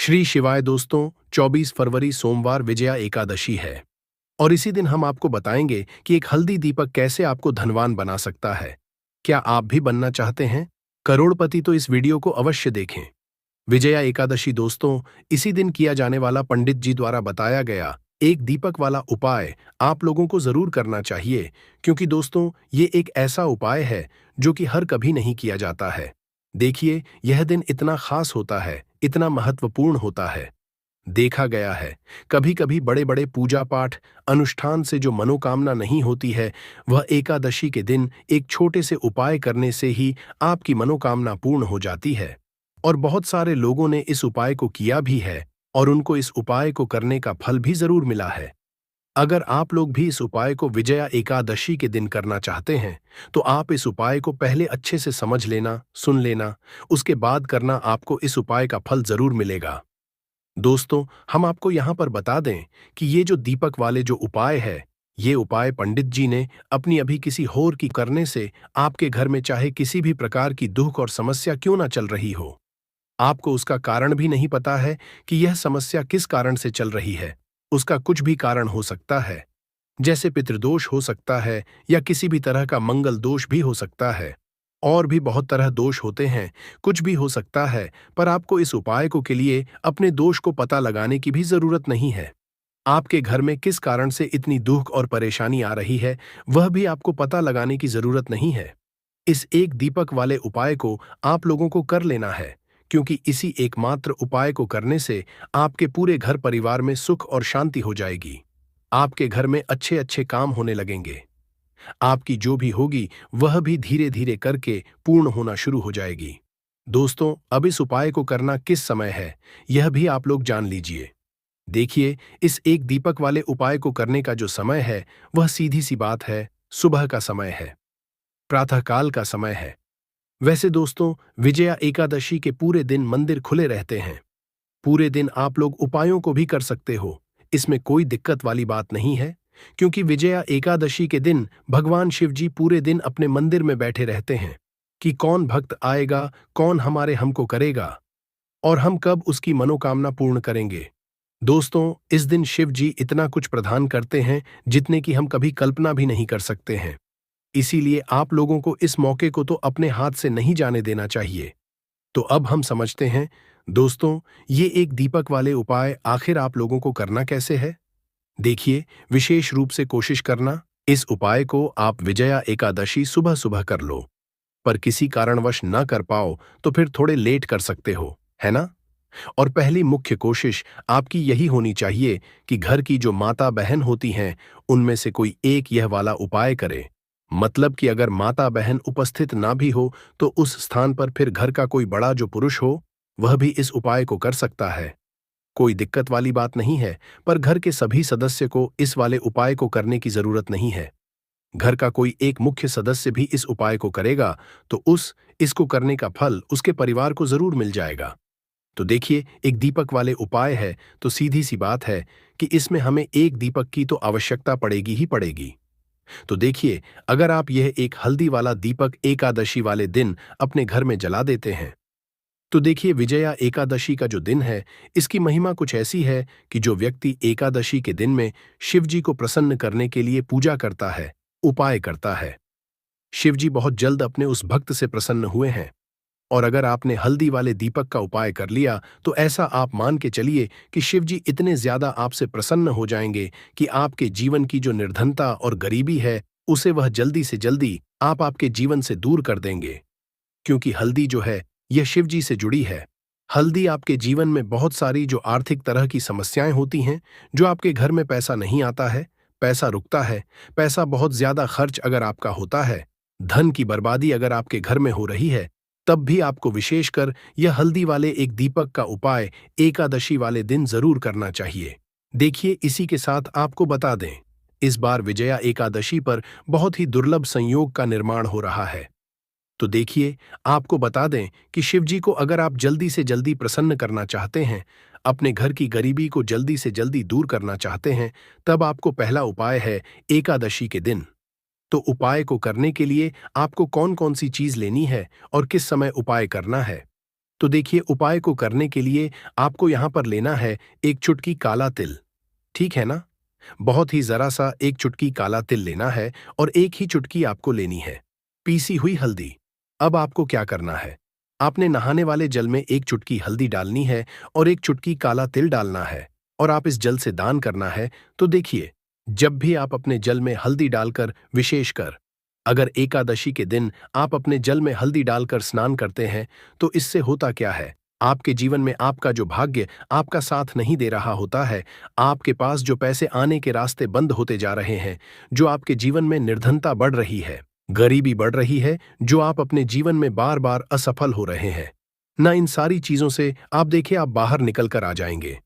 श्री शिवाय दोस्तों। 24 फरवरी सोमवार विजया एकादशी है और इसी दिन हम आपको बताएंगे कि एक हल्दी दीपक कैसे आपको धनवान बना सकता है। क्या आप भी बनना चाहते हैं करोड़पति? तो इस वीडियो को अवश्य देखें। विजया एकादशी दोस्तों, इसी दिन किया जाने वाला पंडित जी द्वारा बताया गया एक दीपक वाला उपाय आप लोगों को जरूर करना चाहिए, क्योंकि दोस्तों ये एक ऐसा उपाय है जो कि हर कभी नहीं किया जाता है। देखिए, यह दिन इतना खास होता है, इतना महत्वपूर्ण होता है। देखा गया है कभी कभी बड़े बड़े पूजा पाठ अनुष्ठान से जो मनोकामना नहीं होती है, वह एकादशी के दिन एक छोटे से उपाय करने से ही आपकी मनोकामना पूर्ण हो जाती है। और बहुत सारे लोगों ने इस उपाय को किया भी है और उनको इस उपाय को करने का फल भी जरूर मिला है। अगर आप लोग भी इस उपाय को विजया एकादशी के दिन करना चाहते हैं, तो आप इस उपाय को पहले अच्छे से समझ लेना, सुन लेना, उसके बाद करना, आपको इस उपाय का फल जरूर मिलेगा। दोस्तों, हम आपको यहाँ पर बता दें कि ये जो दीपक वाले जो उपाय है, ये उपाय पंडित जी ने अपनी अभी किसी और की करने से आपके घर में चाहे किसी भी प्रकार की दुख और समस्या क्यों ना चल रही हो, आपको उसका कारण भी नहीं पता है कि यह समस्या किस कारण से चल रही है। उसका कुछ भी कारण हो सकता है, जैसे पितृदोष हो सकता है या किसी भी तरह का मंगल दोष भी हो सकता है। और भी बहुत तरह दोष होते हैं, कुछ भी हो सकता है। पर आपको इस उपाय को के लिए अपने दोष को पता लगाने की भी जरूरत नहीं है। आपके घर में किस कारण से इतनी दुख और परेशानी आ रही है, वह भी आपको पता लगाने की जरूरत नहीं है। इस एक दीपक वाले उपाय को आप लोगों को कर लेना है, क्योंकि इसी एकमात्र उपाय को करने से आपके पूरे घर परिवार में सुख और शांति हो जाएगी। आपके घर में अच्छे अच्छे काम होने लगेंगे। आपकी जो भी होगी वह भी धीरे धीरे करके पूर्ण होना शुरू हो जाएगी। दोस्तों, अब इस उपाय को करना किस समय है, यह भी आप लोग जान लीजिए। देखिए, इस एक दीपक वाले उपाय को करने का जो समय है, वह सीधी सी बात है, सुबह का समय है, प्रातःकाल का समय है। वैसे दोस्तों, विजया एकादशी के पूरे दिन मंदिर खुले रहते हैं। पूरे दिन आप लोग उपायों को भी कर सकते हो, इसमें कोई दिक्कत वाली बात नहीं है, क्योंकि विजया एकादशी के दिन भगवान शिव जी पूरे दिन अपने मंदिर में बैठे रहते हैं कि कौन भक्त आएगा, कौन हमारे हमको करेगा और हम कब उसकी मनोकामना पूर्ण करेंगे। दोस्तों, इस दिन शिव जी इतना कुछ प्रदान करते हैं जितने की हम कभी कल्पना भी नहीं कर सकते हैं। इसीलिए आप लोगों को इस मौके को तो अपने हाथ से नहीं जाने देना चाहिए। तो अब हम समझते हैं दोस्तों, ये एक दीपक वाले उपाय आखिर आप लोगों को करना कैसे है। देखिए, विशेष रूप से कोशिश करना, इस उपाय को आप विजया एकादशी सुबह सुबह कर लो। पर किसी कारणवश न कर पाओ तो फिर थोड़े लेट कर सकते हो, है ना। और पहली मुख्य कोशिश आपकी यही होनी चाहिए कि घर की जो माता बहन होती हैं, उनमें से कोई एक यह वाला उपाय करे। मतलब कि अगर माता बहन उपस्थित ना भी हो तो उस स्थान पर फिर घर का कोई बड़ा जो पुरुष हो, वह भी इस उपाय को कर सकता है। कोई दिक्कत वाली बात नहीं है, पर घर के सभी सदस्य को इस वाले उपाय को करने की जरूरत नहीं है। घर का कोई एक मुख्य सदस्य भी इस उपाय को करेगा तो इसको करने का फल उसके परिवार को जरूर मिल जाएगा। तो देखिए, एक दीपक वाले उपाय है तो सीधी सी बात है कि इसमें हमें एक दीपक की तो आवश्यकता पड़ेगी ही पड़ेगी। तो देखिए, अगर आप यह एक हल्दी वाला दीपक एकादशी वाले दिन अपने घर में जला देते हैं, तो देखिए, विजया एकादशी का जो दिन है, इसकी महिमा कुछ ऐसी है कि जो व्यक्ति एकादशी के दिन में शिव जी को प्रसन्न करने के लिए पूजा करता है, उपाय करता है, शिव जी बहुत जल्द अपने उस भक्त से प्रसन्न हुए हैं। और अगर आपने हल्दी वाले दीपक का उपाय कर लिया तो ऐसा आप मान के चलिए कि शिव जी इतने ज्यादा आपसे प्रसन्न हो जाएंगे कि आपके जीवन की जो निर्धनता और गरीबी है, उसे वह जल्दी से जल्दी आप आपके जीवन से दूर कर देंगे। क्योंकि हल्दी जो है, यह शिव जी से जुड़ी है। हल्दी आपके जीवन में बहुत सारी जो आर्थिक तरह की समस्याएं होती हैं, जो आपके घर में पैसा नहीं आता है, पैसा रुकता है, पैसा बहुत ज्यादा खर्च अगर आपका होता है, धन की बर्बादी अगर आपके घर में हो रही है, तब भी आपको विशेषकर यह हल्दी वाले एक दीपक का उपाय एकादशी वाले दिन जरूर करना चाहिए। देखिए, इसी के साथ आपको बता दें, इस बार विजया एकादशी पर बहुत ही दुर्लभ संयोग का निर्माण हो रहा है। तो देखिए, आपको बता दें कि शिव जी को अगर आप जल्दी से जल्दी प्रसन्न करना चाहते हैं, अपने घर की गरीबी को जल्दी से जल्दी दूर करना चाहते हैं, तब आपको पहला उपाय है एकादशी के दिन। तो उपाय को करने के लिए आपको कौन कौन सी चीज लेनी है और किस समय उपाय करना है, तो देखिए, उपाय को करने के लिए आपको यहां पर लेना है एक चुटकी काला तिल। ठीक है ना? बहुत ही जरा सा एक चुटकी काला तिल लेना है और एक ही चुटकी आपको लेनी है पीसी हुई हल्दी। अब आपको क्या करना है? आपने नहाने वाले जल में एक चुटकी हल्दी डालनी है और एक चुटकी काला तिल डालना है और आप इस जल से दान करना है। तो देखिए, जब भी आप अपने जल में हल्दी डालकर, विशेषकर अगर एकादशी के दिन आप अपने जल में हल्दी डालकर स्नान करते हैं, तो इससे होता क्या है? आपके जीवन में आपका जो भाग्य आपका साथ नहीं दे रहा होता है, आपके पास जो पैसे आने के रास्ते बंद होते जा रहे हैं, जो आपके जीवन में निर्धनता बढ़ रही है, गरीबी बढ़ रही है, जो आप अपने जीवन में बार बार असफल हो रहे हैं, ना इन सारी चीजों से आप देखिए आप बाहर निकल कर आ जाएंगे।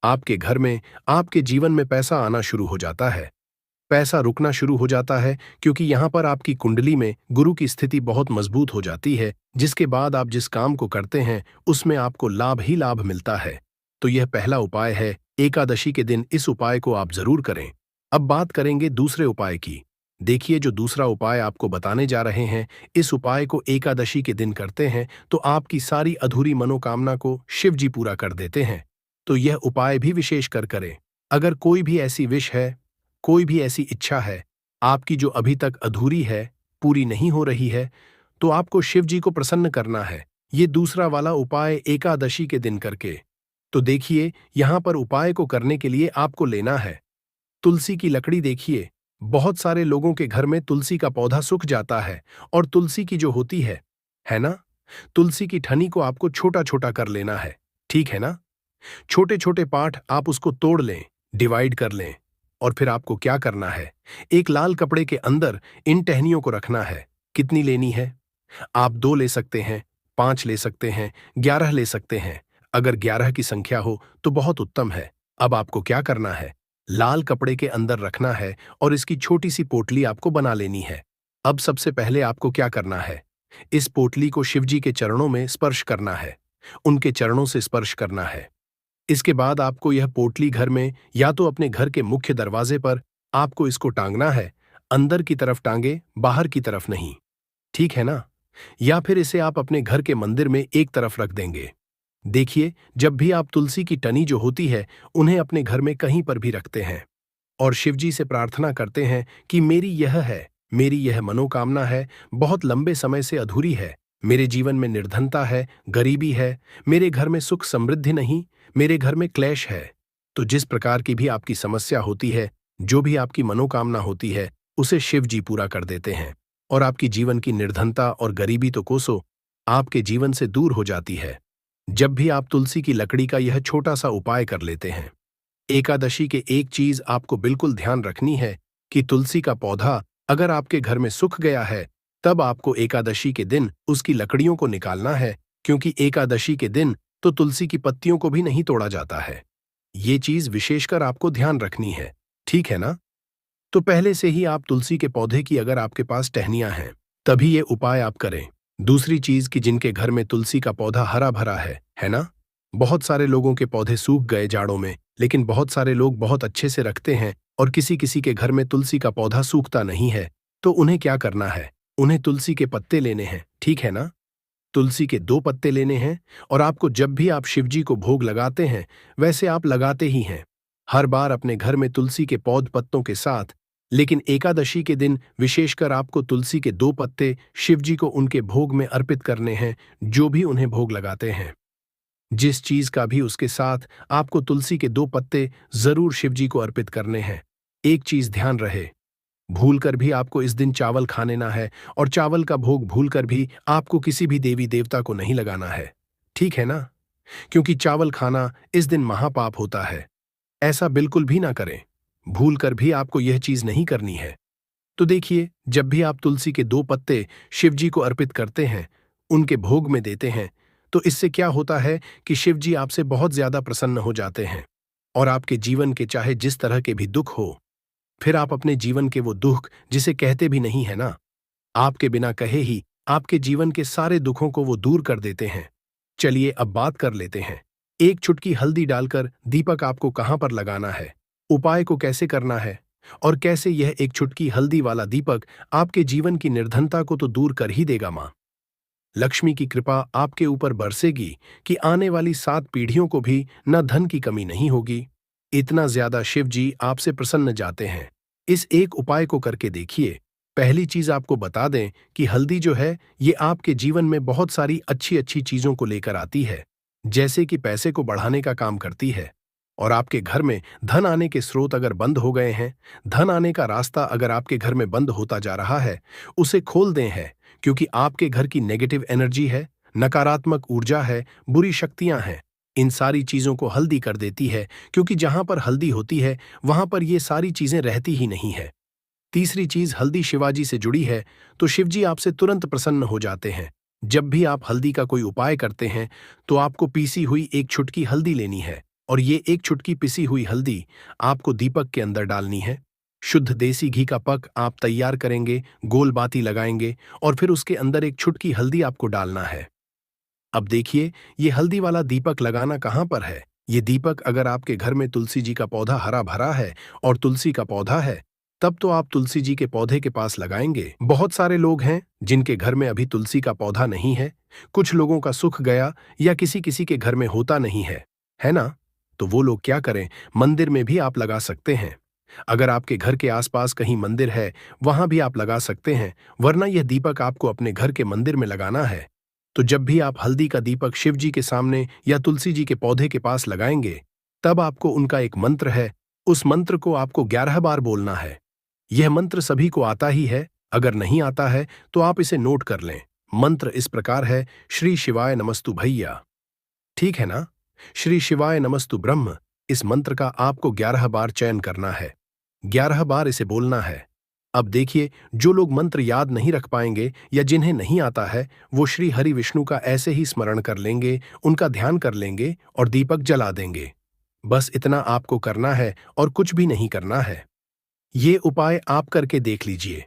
आपके घर में, आपके जीवन में पैसा आना शुरू हो जाता है, पैसा रुकना शुरू हो जाता है, क्योंकि यहां पर आपकी कुंडली में गुरु की स्थिति बहुत मजबूत हो जाती है, जिसके बाद आप जिस काम को करते हैं उसमें आपको लाभ ही लाभ मिलता है। तो यह पहला उपाय है, एकादशी के दिन इस उपाय को आप जरूर करें। अब बात करेंगे दूसरे उपाय की। देखिए, जो दूसरा उपाय आपको बताने जा रहे हैं, इस उपाय को एकादशी के दिन करते हैं तो आपकी सारी अधूरी मनोकामना को शिव जी पूरा कर देते हैं। तो यह उपाय भी विशेष कर करें। अगर कोई भी ऐसी विश है, कोई भी ऐसी इच्छा है आपकी जो अभी तक अधूरी है, पूरी नहीं हो रही है, तो आपको शिव जी को प्रसन्न करना है ये दूसरा वाला उपाय एकादशी के दिन करके। तो देखिए, यहां पर उपाय को करने के लिए आपको लेना है तुलसी की लकड़ी। देखिए, बहुत सारे लोगों के घर में तुलसी का पौधा सूख जाता है और तुलसी की जो होती है ना, तुलसी की ठनी को आपको छोटा छोटा कर लेना है। ठीक है ना? छोटे छोटे पार्ट आप उसको तोड़ लें, डिवाइड कर लें और फिर आपको क्या करना है, एक लाल कपड़े के अंदर इन टहनियों को रखना है। कितनी लेनी है? आप 2 ले सकते हैं, 5 ले सकते हैं, 11 ले सकते हैं। अगर 11 की संख्या हो तो बहुत उत्तम है। अब आपको क्या करना है, लाल कपड़े के अंदर रखना है और इसकी छोटी सी पोटली आपको बना लेनी है। अब सबसे पहले आपको क्या करना है, इस पोटली को शिवजी के चरणों में स्पर्श करना है, उनके चरणों से स्पर्श करना है। इसके बाद आपको यह पोटली घर में या तो अपने घर के मुख्य दरवाजे पर आपको इसको टांगना है, अंदर की तरफ टांगे, बाहर की तरफ नहीं। ठीक है ना? या फिर इसे आप अपने घर के मंदिर में एक तरफ रख देंगे। देखिए, जब भी आप तुलसी की टनी जो होती है उन्हें अपने घर में कहीं पर भी रखते हैं और शिवजी से प्रार्थना करते हैं कि मेरी यह मनोकामना है, बहुत लंबे समय से अधूरी है, मेरे जीवन में निर्धनता है, गरीबी है, मेरे घर में सुख समृद्धि नहीं, मेरे घर में क्लेश है। तो जिस प्रकार की भी आपकी समस्या होती है, जो भी आपकी मनोकामना होती है, उसे शिव जी पूरा कर देते हैं और आपकी जीवन की निर्धनता और गरीबी तो कोसों आपके जीवन से दूर हो जाती है, जब भी आप तुलसी की लकड़ी का यह छोटा सा उपाय कर लेते हैं। एकादशी के एक चीज आपको बिल्कुल ध्यान रखनी है कि तुलसी का पौधा अगर आपके घर में सूख गया है, तब आपको एकादशी के दिन उसकी लकड़ियों को निकालना है, क्योंकि एकादशी के दिन तो तुलसी की पत्तियों को भी नहीं तोड़ा जाता है। ये चीज विशेषकर आपको ध्यान रखनी है। ठीक है ना? तो पहले से ही आप तुलसी के पौधे की अगर आपके पास टहनियां हैं, तभी ये उपाय आप करें। दूसरी चीज कि जिनके घर में तुलसी का पौधा हरा भरा है ना? बहुत सारे लोगों के पौधे सूख गए जाड़ों में, लेकिन बहुत सारे लोग बहुत अच्छे से रखते हैं और किसी किसी के घर में तुलसी का पौधा सूखता नहीं है। तो उन्हें क्या करना है, उन्हें तुलसी के पत्ते लेने हैं। ठीक है ना? तुलसी के 2 पत्ते लेने हैं और आपको जब भी आप शिवजी को भोग लगाते हैं, वैसे आप लगाते ही हैं हर बार अपने घर में तुलसी के पौध पत्तों के साथ, लेकिन एकादशी के दिन विशेषकर आपको तुलसी के 2 पत्ते शिवजी को उनके भोग में अर्पित करने हैं, जो भी उन्हें भोग लगाते हैं। जिस चीज का भी उसके साथ आपको तुलसी के 2 पत्ते जरूर शिवजी को अर्पित करने हैं। एक चीज ध्यान रहे, भूलकर भी आपको इस दिन चावल खाने ना है और चावल का भोग भूलकर भी आपको किसी भी देवी देवता को नहीं लगाना है। ठीक है ना? क्योंकि चावल खाना इस दिन महापाप होता है। ऐसा बिल्कुल भी ना करें, भूलकर भी आपको यह चीज नहीं करनी है। तो देखिए, जब भी आप तुलसी के 2 पत्ते शिवजी को अर्पित करते हैं, उनके भोग में देते हैं, तो इससे क्या होता है कि शिवजी आपसे बहुत ज्यादा प्रसन्न हो जाते हैं और आपके जीवन के चाहे जिस तरह के भी दुख हो, फिर आप अपने जीवन के वो दुख जिसे कहते भी नहीं है ना, आपके बिना कहे ही आपके जीवन के सारे दुखों को वो दूर कर देते हैं। चलिए अब बात कर लेते हैं, एक चुटकी हल्दी डालकर दीपक आपको कहां पर लगाना है, उपाय को कैसे करना है और कैसे यह एक चुटकी हल्दी वाला दीपक आपके जीवन की निर्धनता को तो दूर कर ही देगा मां। लक्ष्मी की कृपा आपके ऊपर बरसेगी कि आने वाली 7 पीढ़ियों को भी न धन की कमी नहीं होगी। इतना ज्यादा शिव जी आपसे प्रसन्न जाते हैं। इस एक उपाय को करके देखिए। पहली चीज आपको बता दें कि हल्दी जो है ये आपके जीवन में बहुत सारी अच्छी अच्छी चीजों को लेकर आती है, जैसे कि पैसे को बढ़ाने का काम करती है। और आपके घर में धन आने के स्रोत अगर बंद हो गए हैं, धन आने का रास्ता अगर आपके घर में बंद होता जा रहा है, उसे खोल दें है, क्योंकि आपके घर की नेगेटिव एनर्जी है, नकारात्मक ऊर्जा है, बुरी शक्तियां हैं। इन सारी चीजों को हल्दी कर देती है, क्योंकि जहां पर हल्दी होती है वहां पर ये सारी चीजें रहती ही नहीं है। तीसरी चीज, हल्दी शिवाजी से जुड़ी है, तो शिवजी आपसे तुरंत प्रसन्न हो जाते हैं। जब भी आप हल्दी का कोई उपाय करते हैं तो आपको पीसी हुई एक चुटकी हल्दी लेनी है, और ये एक चुटकी पिसी हुई हल्दी आपको दीपक के अंदर डालनी है। शुद्ध देसी घी का पक आप तैयार करेंगे, गोल बाती लगाएंगे और फिर उसके अंदर एक चुटकी हल्दी आपको डालना है। अब देखिए, ये हल्दी वाला दीपक लगाना कहाँ पर है। ये दीपक अगर आपके घर में तुलसी जी का पौधा हरा भरा है और तुलसी का पौधा है, तब तो आप तुलसी जी के पौधे के पास लगाएंगे। बहुत सारे लोग हैं जिनके घर में अभी तुलसी का पौधा नहीं है, कुछ लोगों का सुख गया या किसी किसी के घर में होता नहीं है ना? तो वो लोग क्या करें, मंदिर में भी आप लगा सकते हैं। अगर आपके घर के आसपास कहीं मंदिर है, वहां भी आप लगा सकते हैं, वरना यह दीपक आपको अपने घर के मंदिर में लगाना है। तो जब भी आप हल्दी का दीपक शिव जी के सामने या तुलसी जी के पौधे के पास लगाएंगे, तब आपको उनका एक मंत्र है, उस मंत्र को आपको 11 बार बोलना है। यह मंत्र सभी को आता ही है, अगर नहीं आता है तो आप इसे नोट कर लें। मंत्र इस प्रकार है, श्री शिवाय नमस्तु भैया। ठीक है ना? श्री शिवाय नमस्तु ब्रह्म। इस मंत्र का आपको 11 बार चयन करना है, 11 बार इसे बोलना है। अब देखिए, जो लोग मंत्र याद नहीं रख पाएंगे या जिन्हें नहीं आता है, वो श्री हरि विष्णु का ऐसे ही स्मरण कर लेंगे, उनका ध्यान कर लेंगे और दीपक जला देंगे। बस इतना आपको करना है और कुछ भी नहीं करना है। ये उपाय आप करके देख लीजिए।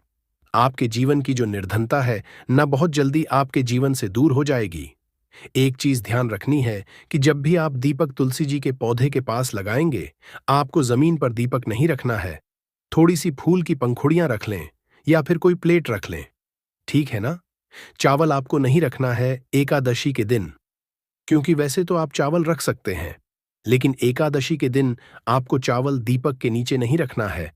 आपके जीवन की जो निर्धनता है न, बहुत जल्दी आपके जीवन से दूर हो जाएगी। एक चीज ध्यान रखनी है कि जब भी आप दीपक तुलसी जी के पौधे के पास लगाएंगे, आपको जमीन पर दीपक नहीं रखना है। थोड़ी सी फूल की पंखुड़ियां रख लें या फिर कोई प्लेट रख लें। ठीक है ना? चावल आपको नहीं रखना है एकादशी के दिन, क्योंकि वैसे तो आप चावल रख सकते हैं, लेकिन एकादशी के दिन आपको चावल दीपक के नीचे नहीं रखना है।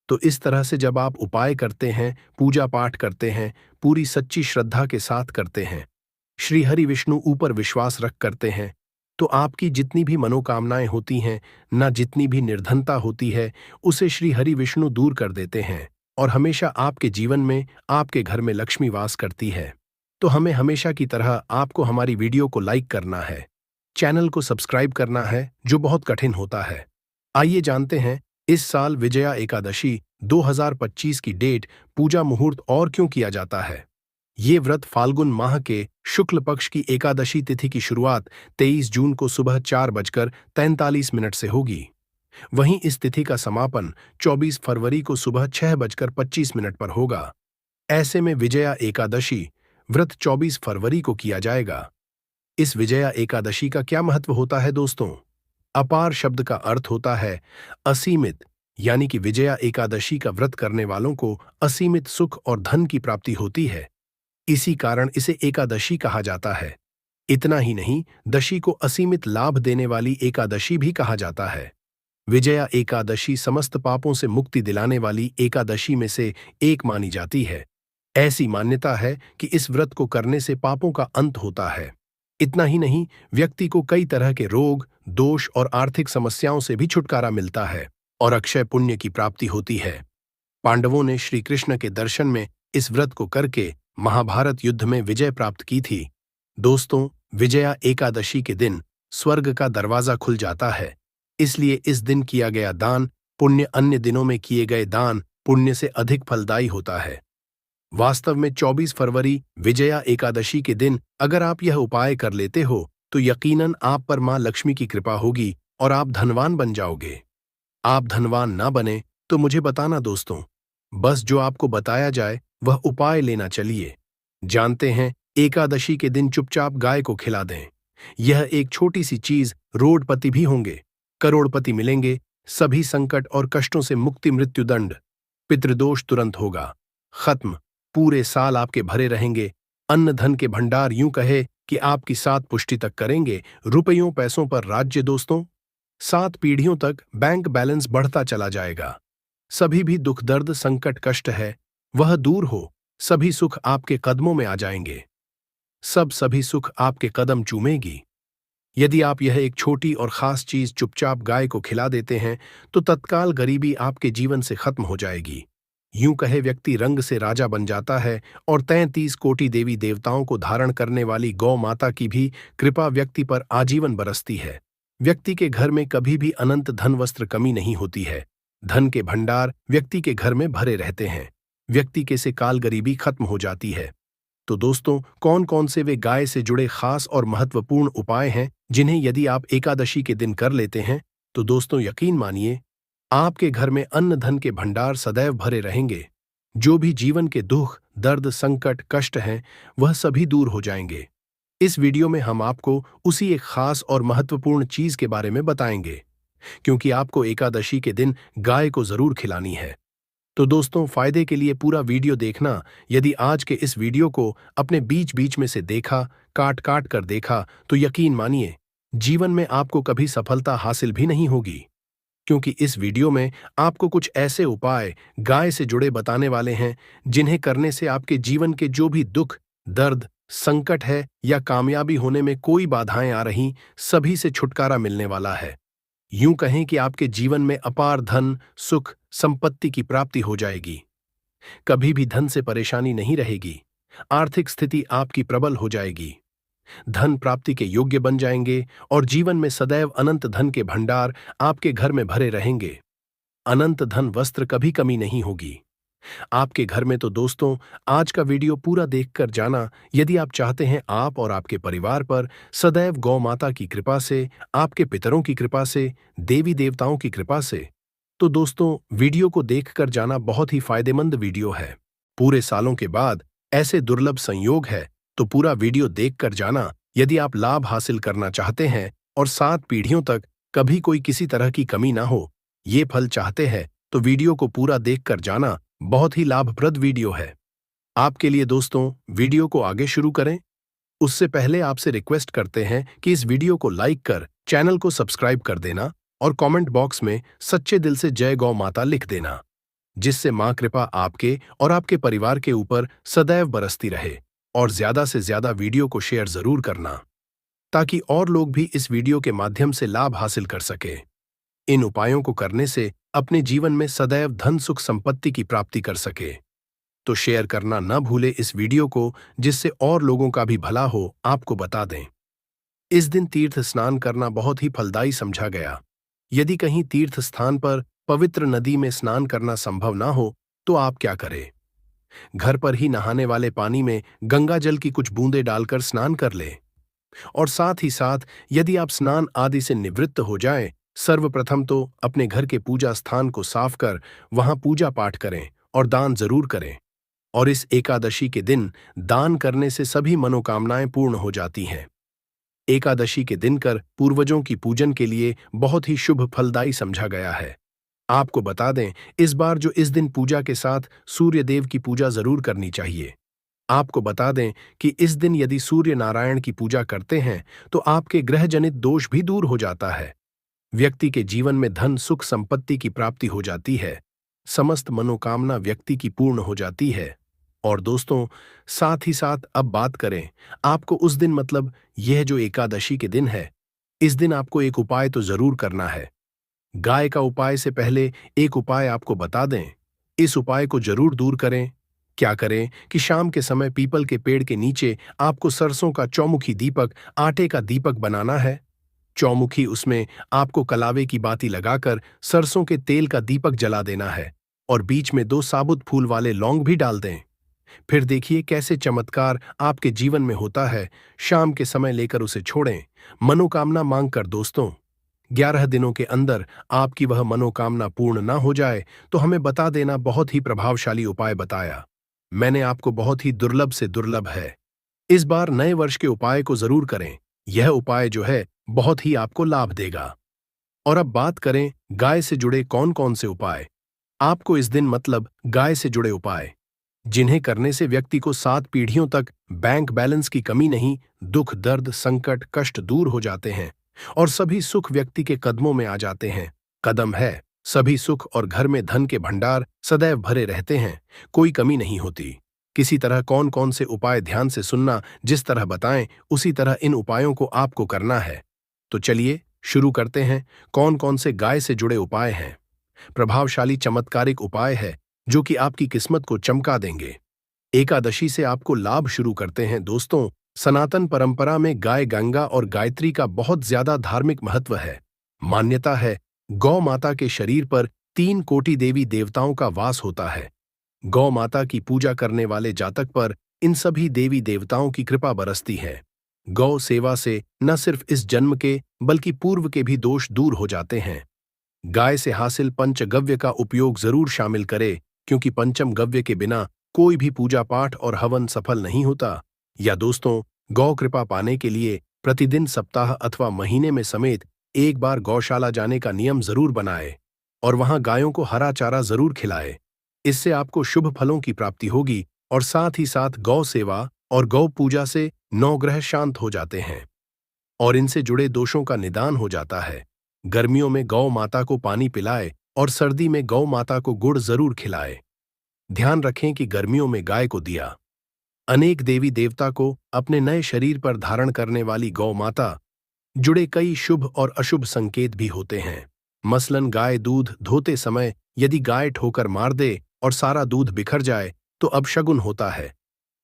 तो इस तरह से जब आप उपाय करते हैं, पूजा पाठ करते हैं, पूरी सच्ची श्रद्धा के साथ करते हैं, श्री हरि विष्णु ऊपर विश्वास रख करते हैं, तो आपकी जितनी भी मनोकामनाएं होती हैं, ना जितनी भी निर्धनता होती है, उसे श्री हरि विष्णु दूर कर देते हैं और हमेशा आपके जीवन में, आपके घर में लक्ष्मी वास करती है। तो हमें हमेशा की तरह आपको हमारी वीडियो को लाइक करना है, चैनल को सब्सक्राइब करना है, जो बहुत कठिन होता है। आइए जानते हैं इस साल विजया एकादशी 2025 की डेट, पूजा मुहूर्त और क्यों किया जाता है। ये व्रत फाल्गुन माह के शुक्ल पक्ष की एकादशी तिथि की शुरुआत 23 जून को सुबह 4:43 से होगी। वहीं इस तिथि का समापन 24 फरवरी को सुबह 6:25 पर होगा। ऐसे में विजया एकादशी व्रत 24 फरवरी को किया जाएगा। इस विजया एकादशी का क्या महत्व होता है दोस्तों? अपार शब्द का अर्थ होता है असीमित, यानी कि विजया एकादशी का व्रत करने वालों को असीमित सुख और धन की प्राप्ति होती है। इसी कारण इसे एकादशी कहा जाता है। इतना ही नहीं, दशी को असीमित लाभ देने वाली एकादशी भी कहा जाता है। विजया एकादशी समस्त पापों से मुक्ति दिलाने वाली एकादशी में से एक मानी जाती है। ऐसी मान्यता है कि इस व्रत को करने से पापों का अंत होता है। इतना ही नहीं, व्यक्ति को कई तरह के रोग, दोष और आर्थिक समस्याओं से भी छुटकारा मिलता है और अक्षय पुण्य की प्राप्ति होती है। पांडवों ने श्री कृष्ण के दर्शन में इस व्रत को करके महाभारत युद्ध में विजय प्राप्त की थी। दोस्तों, विजया एकादशी के दिन स्वर्ग का दरवाजा खुल जाता है, इसलिए इस दिन किया गया दान पुण्य अन्य दिनों में किए गए दान पुण्य से अधिक फलदायी होता है। वास्तव में 24 फरवरी विजया एकादशी के दिन अगर आप यह उपाय कर लेते हो तो यकीनन आप पर मां लक्ष्मी की कृपा होगी और आप धनवान बन जाओगे। आप धनवान ना बने तो मुझे बताना दोस्तों, बस जो आपको बताया जाए वह उपाय लेना चलिए। जानते हैं, एकादशी के दिन चुपचाप गाय को खिला दें। यह एक छोटी सी चीज, रोडपति भी होंगे, करोड़पति मिलेंगे, सभी संकट और कष्टों से मुक्ति, मृत्युदंड, पितृदोष तुरंत होगा खत्म, पूरे साल आपके भरे रहेंगे, अन्न धन के भंडार यूं कहे कि आपकी 7 पुष्टि तक करेंगे रुपयों पैसों पर राज्य दोस्तों। 7 पीढ़ियों तक बैंक बैलेंस बढ़ता चला जाएगा। सभी भी दुख दर्द संकट कष्ट है वह दूर हो। सभी सुख आपके कदमों में आ जाएंगे। सभी सुख आपके कदम चूमेगी। यदि आप यह एक छोटी और खास चीज चुपचाप गाय को खिला देते हैं तो तत्काल गरीबी आपके जीवन से खत्म हो जाएगी। यूं कहे व्यक्ति रंग से राजा बन जाता है और 33 कोटि देवी देवताओं को धारण करने वाली गौ माता की भी कृपा व्यक्ति पर आजीवन बरसती है। व्यक्ति के घर में कभी भी अनंत धन वस्त्र कमी नहीं होती है। धन के भंडार व्यक्ति के घर में भरे रहते हैं। व्यक्ति के से काल गरीबी खत्म हो जाती है। तो दोस्तों, कौन कौन से वे गाय से जुड़े खास और महत्वपूर्ण उपाय हैं जिन्हें यदि आप एकादशी के दिन कर लेते हैं तो दोस्तों यकीन मानिए आपके घर में अन्न धन के भंडार सदैव भरे रहेंगे। जो भी जीवन के दुख दर्द संकट कष्ट हैं वह सभी दूर हो जाएंगे। इस वीडियो में हम आपको उसी एक खास और महत्वपूर्ण चीज के बारे में बताएंगे, क्योंकि आपको एकादशी के दिन गाय को जरूर खिलानी है। तो दोस्तों, फायदे के लिए पूरा वीडियो देखना। यदि आज के इस वीडियो को अपने बीच बीच में से देखा, काट काट कर देखा, तो यकीन मानिए जीवन में आपको कभी सफलता हासिल भी नहीं होगी, क्योंकि इस वीडियो में आपको कुछ ऐसे उपाय गाय से जुड़े बताने वाले हैं जिन्हें करने से आपके जीवन के जो भी दुख दर्द संकट है या कामयाबी होने में कोई बाधाएं आ रही, सभी से छुटकारा मिलने वाला है। यूं कहें कि आपके जीवन में अपार धन सुख संपत्ति की प्राप्ति हो जाएगी। कभी भी धन से परेशानी नहीं रहेगी। आर्थिक स्थिति आपकी प्रबल हो जाएगी। धन प्राप्ति के योग्य बन जाएंगे और जीवन में सदैव अनंत धन के भंडार आपके घर में भरे रहेंगे। अनंत धन वस्त्र कभी कमी नहीं होगी आपके घर में। तो दोस्तों, आज का वीडियो पूरा देखकर जाना यदि आप चाहते हैं आप और आपके परिवार पर सदैव गौ माता की कृपा से, आपके पितरों की कृपा से, देवी देवताओं की कृपा से। तो दोस्तों, वीडियो को देखकर जाना बहुत ही फायदेमंद वीडियो है। पूरे सालों के बाद ऐसे दुर्लभ संयोग है, तो पूरा वीडियो देखकर जाना यदि आप लाभ हासिल करना चाहते हैं और 7 पीढ़ियों तक कभी कोई किसी तरह की कमी ना हो, ये फल चाहते हैं, तो वीडियो को पूरा देखकर जाना। बहुत ही लाभप्रद वीडियो है आपके लिए। दोस्तों, वीडियो को आगे शुरू करें उससे पहले आपसे रिक्वेस्ट करते हैं कि इस वीडियो को लाइक कर चैनल को सब्सक्राइब कर देना और कमेंट बॉक्स में सच्चे दिल से जय गौ माता लिख देना, जिससे मां कृपा आपके और आपके परिवार के ऊपर सदैव बरसती रहे। और ज्यादा से ज्यादा वीडियो को शेयर जरूर करना, ताकि और लोग भी इस वीडियो के माध्यम से लाभ हासिल कर सके। इन उपायों को करने से अपने जीवन में सदैव धन सुख संपत्ति की प्राप्ति कर सके। तो शेयर करना न भूले इस वीडियो को, जिससे और लोगों का भी भला हो। आपको बता दें, इस दिन तीर्थ स्नान करना बहुत ही फलदायी समझा गया। यदि कहीं तीर्थ स्थान पर पवित्र नदी में स्नान करना संभव ना हो तो आप क्या करें, घर पर ही नहाने वाले पानी में गंगा जल की कुछ बूंदें डालकर स्नान कर लें। और साथ ही साथ यदि आप स्नान आदि से निवृत्त हो जाएं, सर्वप्रथम तो अपने घर के पूजा स्थान को साफ कर वहां पूजा पाठ करें और दान जरूर करें। और इस एकादशी के दिन दान करने से सभी मनोकामनाएं पूर्ण हो जाती हैं। एकादशी के दिन कर पूर्वजों की पूजन के लिए बहुत ही शुभ फलदायी समझा गया है। आपको बता दें, इस बार जो इस दिन पूजा के साथ सूर्य देव की पूजा जरूर करनी चाहिए। आपको बता दें कि इस दिन यदि सूर्य नारायण की पूजा करते हैं तो आपके ग्रह जनित दोष भी दूर हो जाता है। व्यक्ति के जीवन में धन सुख संपत्ति की प्राप्ति हो जाती है। समस्त मनोकामना व्यक्ति की पूर्ण हो जाती है। और दोस्तों, साथ ही साथ अब बात करें आपको उस दिन, मतलब यह जो एकादशी के दिन है, इस दिन आपको एक उपाय तो जरूर करना है। गाय का उपाय से पहले एक उपाय आपको बता दें। इस उपाय को जरूर दूर करें। क्या करें कि शाम के समय पीपल के पेड़ के नीचे आपको सरसों का चौमुखी दीपक, आटे का दीपक बनाना है। चौमुखी, उसमें आपको कलावे की बाती लगाकर सरसों के तेल का दीपक जला देना है और बीच में 2 साबुत फूल वाले लौंग भी डाल दें। फिर देखिए कैसे चमत्कार आपके जीवन में होता है। शाम के समय लेकर उसे छोड़ें, मनोकामना मांगकर। दोस्तों, 11 दिनों के अंदर आपकी वह मनोकामना पूर्ण ना हो जाए तो हमें बता देना। बहुत ही प्रभावशाली उपाय बताया मैंने आपको, बहुत ही दुर्लभ से दुर्लभ है। इस बार नए वर्ष के उपाय को जरूर करें। यह उपाय जो है बहुत ही आपको लाभ देगा। और अब बात करें गाय से जुड़े कौन कौन से उपाय आपको इस दिन, मतलब गाय से जुड़े उपाय। जिन्हें करने से व्यक्ति को 7 पीढ़ियों तक बैंक बैलेंस की कमी नहीं, दुख दर्द संकट कष्ट दूर हो जाते हैं और सभी सुख व्यक्ति के कदमों में आ जाते हैं। कदम है, सभी सुख और घर में धन के भंडार सदैव भरे रहते हैं, कोई कमी नहीं होती। किसी तरह कौन कौन से उपाय ध्यान से सुनना, जिस तरह बताएं उसी तरह इन उपायों को आपको करना है। तो चलिए शुरू करते हैं। कौन कौन से गाय से जुड़े उपाय हैं? प्रभावशाली चमत्कारिक उपाय है जो कि आपकी किस्मत को चमका देंगे। एकादशी से आपको लाभ शुरू करते हैं दोस्तों। सनातन परंपरा में गाय गंगा और गायत्री का बहुत ज्यादा धार्मिक महत्व है। मान्यता है गौ माता के शरीर पर 3 कोटि देवी देवताओं का वास होता है। गौ माता की पूजा करने वाले जातक पर इन सभी देवी देवताओं की कृपा बरसती है। गौ सेवा से न सिर्फ इस जन्म के बल्कि पूर्व के भी दोष दूर हो जाते हैं। गाय से हासिल पंचगव्य का उपयोग जरूर शामिल करें, क्योंकि पंचम गव्य के बिना कोई भी पूजा पाठ और हवन सफल नहीं होता। या दोस्तों, गौ कृपा पाने के लिए प्रतिदिन सप्ताह अथवा महीने में समेत एक बार गौशाला जाने का नियम जरूर बनाए और वहां गायों को हरा चारा जरूर खिलाए। इससे आपको शुभ फलों की प्राप्ति होगी और साथ ही साथ गौ सेवा और गौ पूजा से 9 ग्रह शांत हो जाते हैं और इनसे जुड़े दोषों का निदान हो जाता है। गर्मियों में गौ माता को पानी पिलाए और सर्दी में गौ माता को गुड़ जरूर खिलाए। ध्यान रखें कि गर्मियों में गाय को दिया। अनेक देवी देवता को अपने नए शरीर पर धारण करने वाली गौ माता जुड़े कई शुभ और अशुभ संकेत भी होते हैं। मसलन गाय दूध धोते समय यदि गाय ठोकर मार दे और सारा दूध बिखर जाए तो अपशगुन होता है।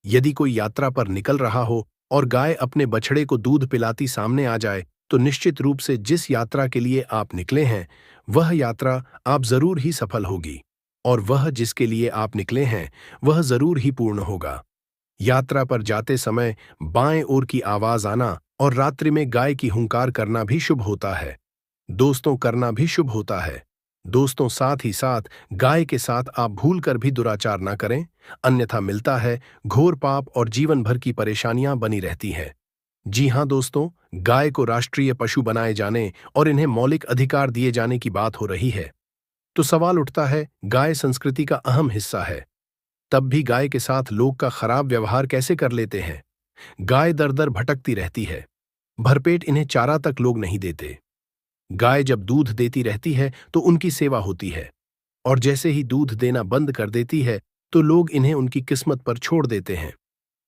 यदि कोई यात्रा पर निकल रहा हो और गाय अपने बछड़े को दूध पिलाती सामने आ जाए तो निश्चित रूप से जिस यात्रा के लिए आप निकले हैं वह यात्रा आप जरूर ही सफल होगी और वह जिसके लिए आप निकले हैं वह जरूर ही पूर्ण होगा। यात्रा पर जाते समय बाएं ओर की आवाज आना और रात्रि में गाय की हुंकार करना भी शुभ होता है। दोस्तों, करना भी शुभ होता है। दोस्तों, साथ ही साथ गाय के साथ आप भूल कर भी दुराचार ना करें, अन्यथा मिलता है घोर पाप और जीवन भर की परेशानियां बनी रहती हैं। जी हां दोस्तों, गाय को राष्ट्रीय पशु बनाए जाने और इन्हें मौलिक अधिकार दिए जाने की बात हो रही है। तो सवाल उठता है, गाय संस्कृति का अहम हिस्सा है, तब भी गाय के साथ लोग का खराब व्यवहार कैसे कर लेते हैं? गाय दर दर भटकती रहती है, भरपेट इन्हें चारा तक लोग नहीं देते। गाय जब दूध देती रहती है तो उनकी सेवा होती है और जैसे ही दूध देना बंद कर देती है तो लोग इन्हें उनकी किस्मत पर छोड़ देते हैं।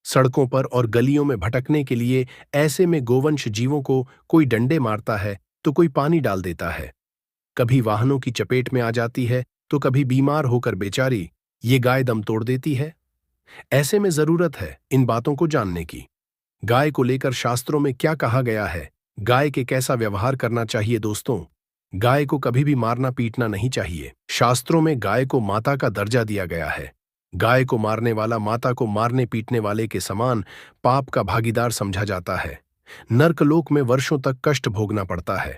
सड़कों पर और गलियों में भटकने के लिए ऐसे में गोवंश जीवों को कोई डंडे मारता है तो कोई पानी डाल देता है, कभी वाहनों की चपेट में आ जाती है तो कभी बीमार होकर बेचारी ये गाय दम तोड़ देती है। ऐसे में जरूरत है इन बातों को जानने की। गाय को लेकर शास्त्रों में क्या कहा गया है, गाय के कैसा व्यवहार करना चाहिए? दोस्तों, गाय को कभी भी मारना पीटना नहीं चाहिए। शास्त्रों में गाय को माता का दर्जा दिया गया है। गाय को मारने वाला माता को मारने पीटने वाले के समान पाप का भागीदार समझा जाता है। नर्कलोक में वर्षों तक कष्ट भोगना पड़ता है।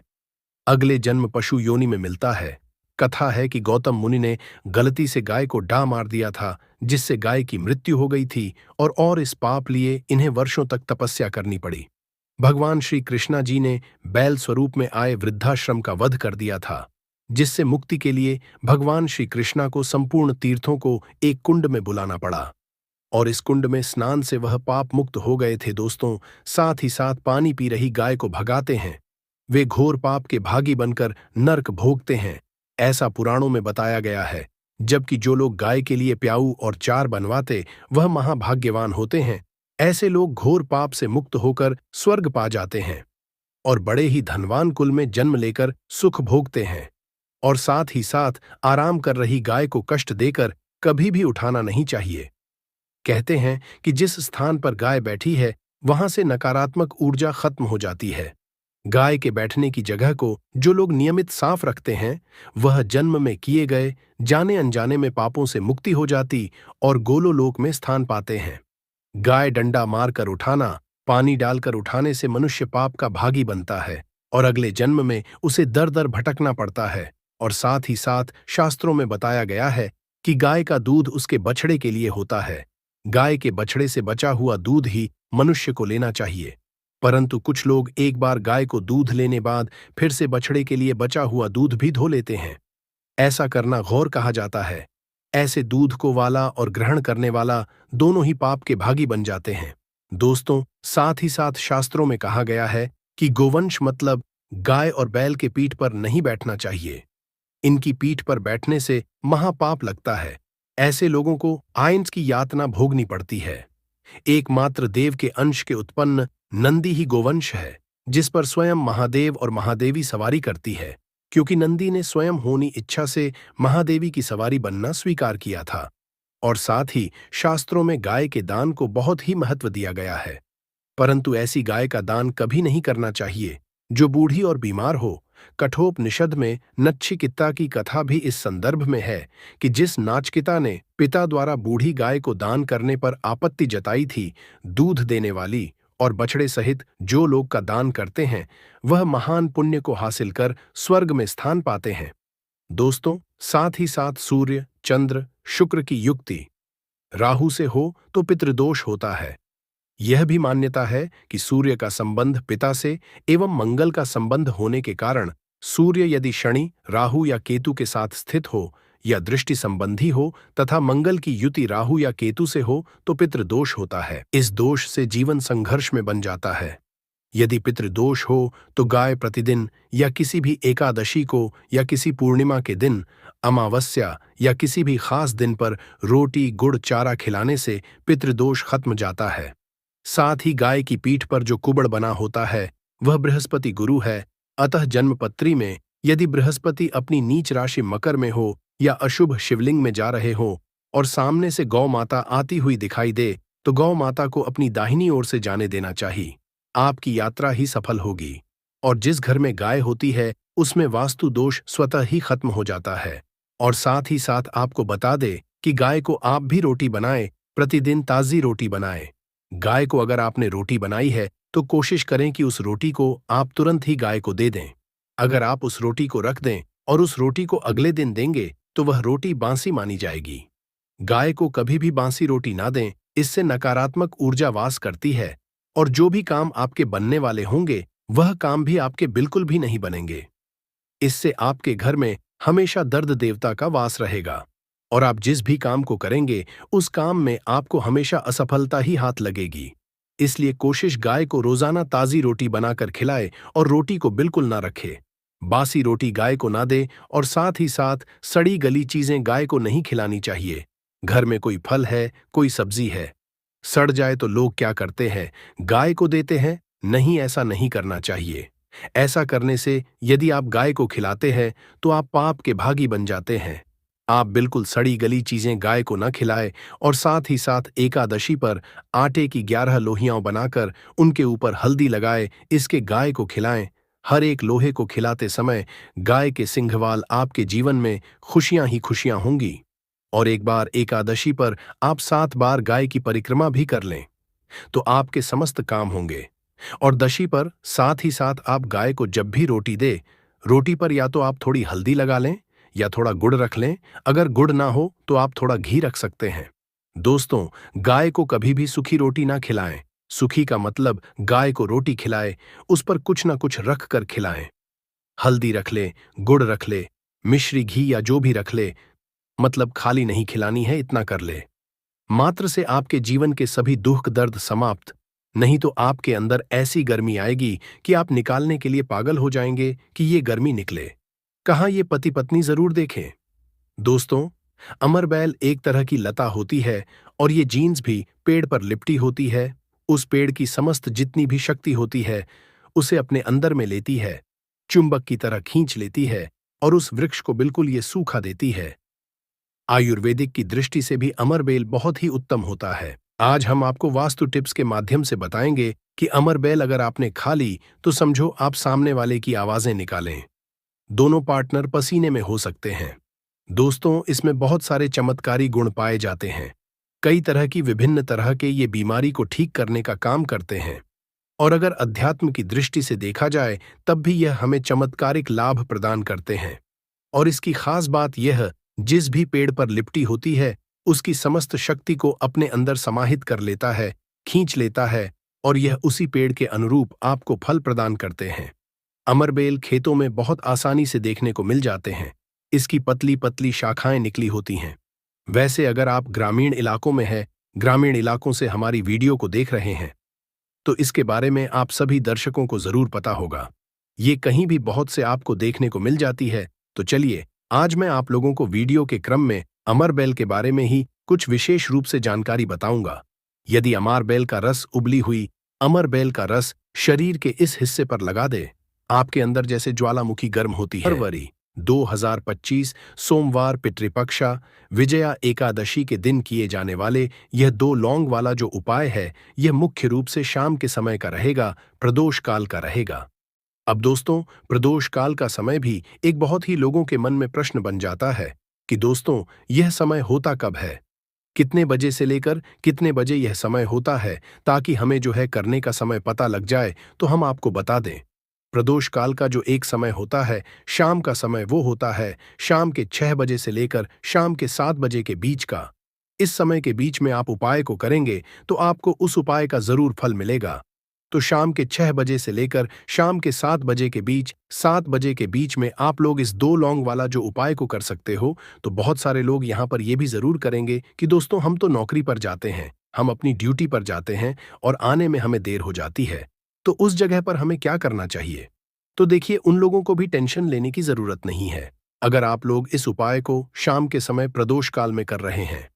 अगले जन्म पशु योनि में मिलता है। कथा है कि गौतम मुनि ने गलती से गाय को डा मार दिया था, जिससे गाय की मृत्यु हो गई थी और इस पाप लिए इन्हें वर्षों तक तपस्या करनी पड़ी। भगवान श्री कृष्णा जी ने बैल स्वरूप में आए वृद्धाश्रम का वध कर दिया था, जिससे मुक्ति के लिए भगवान श्री कृष्णा को संपूर्ण तीर्थों को एक कुंड में बुलाना पड़ा और इस कुंड में स्नान से वह पाप मुक्त हो गए थे। दोस्तों, साथ ही साथ पानी पी रही गाय को भगाते हैं, वे घोर पाप के भागी बनकर नर्क भोगते हैं, ऐसा पुराणों में बताया गया है। जबकि जो लोग गाय के लिए प्याऊ और चार बनवाते वह महाभाग्यवान होते हैं। ऐसे लोग घोर पाप से मुक्त होकर स्वर्ग पा जाते हैं और बड़े ही धनवान कुल में जन्म लेकर सुख भोगते हैं। और साथ ही साथ आराम कर रही गाय को कष्ट देकर कभी भी उठाना नहीं चाहिए। कहते हैं कि जिस स्थान पर गाय बैठी है वहां से नकारात्मक ऊर्जा खत्म हो जाती है। गाय के बैठने की जगह को जो लोग नियमित साफ रखते हैं वह जन्म में किए गए जाने अनजाने में पापों से मुक्ति हो जाती और गोलोलोक में स्थान पाते हैं। गाय डंडा मारकर उठाना, पानी डालकर उठाने से मनुष्य पाप का भागी बनता है और अगले जन्म में उसे दर दर भटकना पड़ता है। और साथ ही साथ शास्त्रों में बताया गया है कि गाय का दूध उसके बछड़े के लिए होता है। गाय के बछड़े से बचा हुआ दूध ही मनुष्य को लेना चाहिए, परंतु कुछ लोग एक बार गाय को दूध लेने बाद फिर से बछड़े के लिए बचा हुआ दूध भी धो लेते हैं। ऐसा करना गौर कहा जाता है। ऐसे दूध को वाला और ग्रहण करने वाला दोनों ही पाप के भागी बन जाते हैं। दोस्तों, साथ ही साथ शास्त्रों में कहा गया है कि गोवंश मतलब गाय और बैल के पीठ पर नहीं बैठना चाहिए। इनकी पीठ पर बैठने से महापाप लगता है। ऐसे लोगों को आयंस की यातना भोगनी पड़ती है। एकमात्र देव के अंश के उत्पन्न नंदी ही गोवंश है, जिस पर स्वयं महादेव और महादेवी सवारी करती है, क्योंकि नंदी ने स्वयं होनी इच्छा से महादेवी की सवारी बनना स्वीकार किया था। और साथ ही शास्त्रों में गाय के दान को बहुत ही महत्व दिया गया है। परंतु ऐसी गाय का दान कभी नहीं करना चाहिए जो बूढ़ी और बीमार हो। कठोपनिषद में नच्छिकित्ता की कथा भी इस संदर्भ में है कि जिस नाचकिता ने पिता द्वारा बूढ़ी गाय को दान करने पर आपत्ति जताई थी, दूध देने वाली और बछड़े सहित जो लोग का दान करते हैं वह महान पुण्य को हासिल कर स्वर्ग में स्थान पाते हैं। दोस्तों, साथ ही साथ सूर्य, चंद्र, शुक्र की युक्ति राहु से हो तो पितृदोष होता है। यह भी मान्यता है कि सूर्य का संबंध पिता से एवं मंगल का संबंध होने के कारण सूर्य यदि शनि, राहु या केतु के साथ स्थित हो या दृष्टि संबंधी हो तथा मंगल की युति राहु या केतु से हो तो पितृदोष होता है। इस दोष से जीवन संघर्ष में बन जाता है। यदि पितृदोष हो तो गाय प्रतिदिन या किसी भी एकादशी को या किसी पूर्णिमा के दिन, अमावस्या या किसी भी खास दिन पर रोटी गुड़ चारा खिलाने से पितृदोष खत्म जाता है। साथ ही गाय की पीठ पर जो कुबड़ बना होता है वह बृहस्पति गुरु है। अतः जन्मपत्री में यदि बृहस्पति अपनी नीच राशि मकर में हो या अशुभ शिवलिंग में जा रहे हो और सामने से गौ माता आती हुई दिखाई दे तो गौ माता को अपनी दाहिनी ओर से जाने देना चाहिए। आपकी यात्रा ही सफल होगी। और जिस घर में गाय होती है उसमें वास्तु दोष स्वतः ही खत्म हो जाता है। और साथ ही साथ आपको बता दे कि गाय को आप भी रोटी बनाएं, प्रतिदिन ताज़ी रोटी बनाएं। गाय को अगर आपने रोटी बनाई है तो कोशिश करें कि उस रोटी को आप तुरंत ही गाय को दे दें। अगर आप उस रोटी को रख दें और उस रोटी को अगले दिन देंगे तो वह रोटी बासी मानी जाएगी। गाय को कभी भी बासी रोटी ना दें, इससे नकारात्मक ऊर्जा वास करती है और जो भी काम आपके बनने वाले होंगे वह काम भी आपके बिल्कुल भी नहीं बनेंगे। इससे आपके घर में हमेशा दर्द देवता का वास रहेगा और आप जिस भी काम को करेंगे उस काम में आपको हमेशा असफलता ही हाथ लगेगी। इसलिए कोशिश गाय को रोजाना ताज़ी रोटी बनाकर खिलाए और रोटी को बिल्कुल ना रखे। बासी रोटी गाय को ना दे और साथ ही साथ सड़ी गली चीजें गाय को नहीं खिलानी चाहिए। घर में कोई फल है, कोई सब्जी है, सड़ जाए तो लोग क्या करते हैं, गाय को देते हैं। नहीं, ऐसा नहीं करना चाहिए। ऐसा करने से यदि आप गाय को खिलाते हैं तो आप पाप के भागी बन जाते हैं। आप बिल्कुल सड़ी गली चीजें गाय को न खिलाएं और साथ ही साथ एकादशी पर आटे की 11 लोहियां बनाकर उनके ऊपर हल्दी लगाए इसके गाय को खिलाएं। हर एक लोहे को खिलाते समय गाय के सिंघवाल आपके जीवन में खुशियां ही खुशियां होंगी। और एक बार एकादशी पर आप 7 बार गाय की परिक्रमा भी कर लें तो आपके समस्त काम होंगे। और दशी पर साथ ही साथ आप गाय को जब भी रोटी दे, रोटी पर या तो आप थोड़ी हल्दी लगा लें या थोड़ा गुड़ रख लें। अगर गुड़ ना हो तो आप थोड़ा घी रख सकते हैं। दोस्तों, गाय को कभी भी सूखी रोटी ना खिलाएं। सूखी का मतलब गाय को रोटी खिलाए, उस पर कुछ ना कुछ रख कर खिलाएं। हल्दी रख ले, गुड़ रख ले, मिश्री घी या जो भी रख ले, मतलब खाली नहीं खिलानी है, इतना कर ले। मात्र से आपके जीवन के सभी दुख दर्द समाप्त। नहीं तो आपके अंदर ऐसी गर्मी आएगी कि आप निकालने के लिए पागल हो जाएंगे कि ये गर्मी निकले कहाँ। ये पति पत्नी जरूर देखें। दोस्तों, अमरबैल एक तरह की लता होती है और ये जीन्स भी पेड़ पर लिपटी होती है। उस पेड़ की समस्त जितनी भी शक्ति होती है उसे अपने अंदर में लेती है, चुंबक की तरह खींच लेती है और उस वृक्ष को बिल्कुल ये सूखा देती है। आयुर्वेदिक की दृष्टि से भी अमरबेल बहुत ही उत्तम होता है। आज हम आपको वास्तु टिप्स के माध्यम से बताएंगे कि अमरबेल अगर आपने खा ली तो समझो आप सामने वाले की आवाजें निकालें। दोनों पार्टनर पसीने में हो सकते हैं। दोस्तों, इसमें बहुत सारे चमत्कारी गुण पाए जाते हैं। कई तरह की विभिन्न तरह के ये बीमारी को ठीक करने का काम करते हैं और अगर अध्यात्म की दृष्टि से देखा जाए तब भी यह हमें चमत्कारिक लाभ प्रदान करते हैं। और इसकी खास बात यह, जिस भी पेड़ पर लिपटी होती है उसकी समस्त शक्ति को अपने अंदर समाहित कर लेता है, खींच लेता है और यह उसी पेड़ के अनुरूप आपको फल प्रदान करते हैं। अमरबेल खेतों में बहुत आसानी से देखने को मिल जाते हैं। इसकी पतली पतली शाखाएं निकली होती हैं। वैसे अगर आप ग्रामीण इलाकों में हैं, ग्रामीण इलाकों से हमारी वीडियो को देख रहे हैं, तो इसके बारे में आप सभी दर्शकों को जरूर पता होगा। ये कहीं भी बहुत से आपको देखने को मिल जाती है। तो चलिए, आज मैं आप लोगों को वीडियो के क्रम में अमर बेल के बारे में ही कुछ विशेष रूप से जानकारी बताऊंगा। यदि अमर बेल का रस उबली हुई अमर बेल का रस शरीर के इस हिस्से पर लगा दे, आपके अंदर जैसे ज्वालामुखी गर्म होती है। फरवरी 2025 सोमवार पितृपक्षा विजया एकादशी के दिन किए जाने वाले यह 2 लौंग वाला जो उपाय है, यह मुख्य रूप से शाम के समय का रहेगा, प्रदोष काल का रहेगा। अब दोस्तों, प्रदोष काल का समय भी एक बहुत ही लोगों के मन में प्रश्न बन जाता है कि दोस्तों, यह समय होता कब है, कितने बजे से लेकर कितने बजे यह समय होता है, ताकि हमें जो है करने का समय पता लग जाए तो हम आपको बता दें। प्रदोष काल का जो एक समय होता है, शाम का समय, वो होता है शाम के 6 बजे से लेकर शाम के 7 बजे के बीच का। इस समय के बीच में आप उपाय को करेंगे तो आपको उस उपाय का जरूर फल मिलेगा। तो शाम के 6 बजे से लेकर शाम के 7 बजे के बीच, 7 बजे के बीच में आप लोग इस 2 लौंग वाला जो उपाय को कर सकते हो। तो बहुत सारे लोग यहाँ पर ये भी जरूर करेंगे कि दोस्तों, हम तो नौकरी पर जाते हैं, हम अपनी ड्यूटी पर जाते हैं और आने में हमें देर हो जाती है, तो उस जगह पर हमें क्या करना चाहिए? तो देखिए, उन लोगों को भी टेंशन लेने की जरूरत नहीं है। अगर आप लोग इस उपाय को शाम के समय प्रदोष काल में कर रहे हैं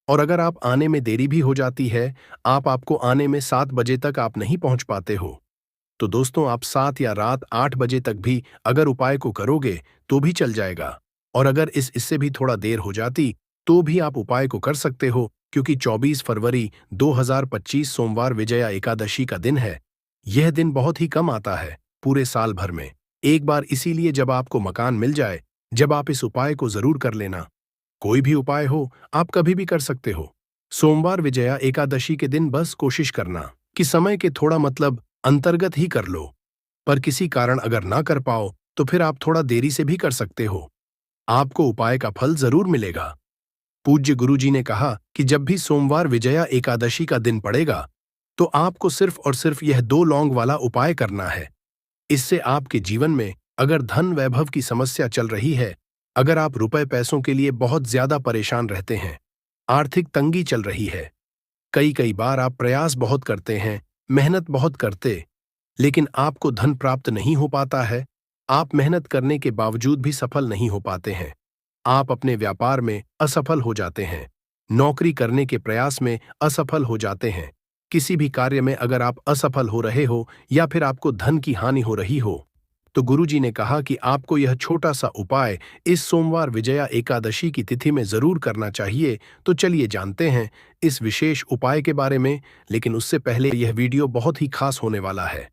और अगर आप आने में देरी भी हो जाती है, आपको आने में 7 बजे तक आप नहीं पहुंच पाते हो, तो दोस्तों आप 7 या रात 8 बजे तक भी अगर उपाय को करोगे तो भी चल जाएगा। और अगर इससे भी थोड़ा देर हो जाती तो भी आप उपाय को कर सकते हो, क्योंकि 24 फरवरी 2025 सोमवार विजया एकादशी का दिन है। यह दिन बहुत ही कम आता है पूरे साल भर में एक बार, इसीलिए जब आपको मकान मिल जाए, जब आप इस उपाय को जरूर कर लेना। कोई भी उपाय हो, आप कभी भी कर सकते हो। सोमवार विजया एकादशी के दिन बस कोशिश करना कि समय के थोड़ा मतलब अंतर्गत ही कर लो। पर किसी कारण अगर ना कर पाओ तो फिर आप थोड़ा देरी से भी कर सकते हो, आपको उपाय का फल जरूर मिलेगा। पूज्य गुरुजी ने कहा कि जब भी सोमवार विजया एकादशी का दिन पड़ेगा तो आपको सिर्फ और सिर्फ यह 2 लौंग वाला उपाय करना है। इससे आपके जीवन में अगर धन वैभव की समस्या चल रही है, अगर आप रुपए पैसों के लिए बहुत ज्यादा परेशान रहते हैं, आर्थिक तंगी चल रही है, कई बार आप प्रयास बहुत करते हैं, मेहनत बहुत करते, लेकिन आपको धन प्राप्त नहीं हो पाता है, आप मेहनत करने के बावजूद भी सफल नहीं हो पाते हैं, आप अपने व्यापार में असफल हो जाते हैं, नौकरी करने के प्रयास में असफल हो जाते हैं, किसी भी कार्य में अगर आप असफल हो रहे हो या फिर आपको धन की हानि हो रही हो, तो गुरुजी ने कहा कि आपको यह छोटा सा उपाय इस सोमवार विजया एकादशी की तिथि में जरूर करना चाहिए। तो चलिए जानते हैं इस विशेष उपाय के बारे में, लेकिन उससे पहले यह वीडियो बहुत ही खास होने वाला है,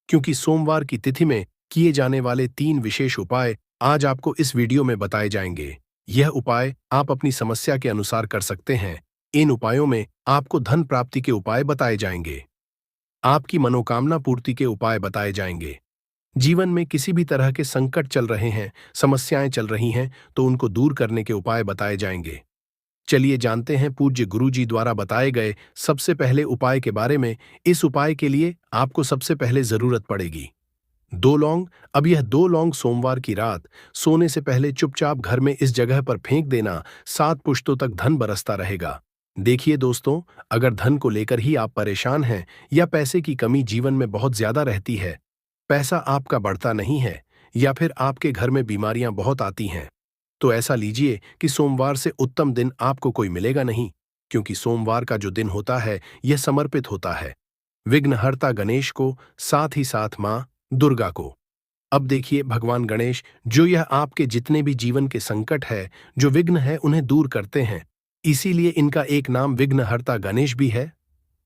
क्योंकि सोमवार की तिथि में किए जाने वाले 3 विशेष उपाय आज आपको इस वीडियो में बताए जाएंगे। यह उपाय आप अपनी समस्या के अनुसार कर सकते हैं। इन उपायों में आपको धन प्राप्ति के उपाय बताए जाएंगे, आपकी मनोकामना पूर्ति के उपाय बताए जाएंगे। जीवन में किसी भी तरह के संकट चल रहे हैं, समस्याएं चल रही हैं, तो उनको दूर करने के उपाय बताए जाएंगे। चलिए जानते हैं पूज्य गुरुजी द्वारा बताए गए सबसे पहले उपाय के बारे में। इस उपाय के लिए आपको सबसे पहले जरूरत पड़ेगी 2 लौंग। अब यह 2 लौंग सोमवार की रात सोने से पहले चुपचाप घर में इस जगह पर फेंक देना, 7 पुश्तों तक धन बरसता रहेगा। देखिए दोस्तों, अगर धन को लेकर ही आप परेशान हैं या पैसे की कमी जीवन में बहुत ज्यादा रहती है, पैसा आपका बढ़ता नहीं है या फिर आपके घर में बीमारियां बहुत आती हैं, तो ऐसा लीजिए कि सोमवार से उत्तम दिन आपको कोई मिलेगा नहीं, क्योंकि सोमवार का जो दिन होता है यह समर्पित होता है विघ्नहर्ता गणेश को, साथ ही साथ मां दुर्गा को। अब देखिए, भगवान गणेश जो यह आपके जितने भी जीवन के संकट है, जो विघ्न है, उन्हें दूर करते हैं, इसीलिए इनका एक नाम विघ्नहर्ता गणेश भी है।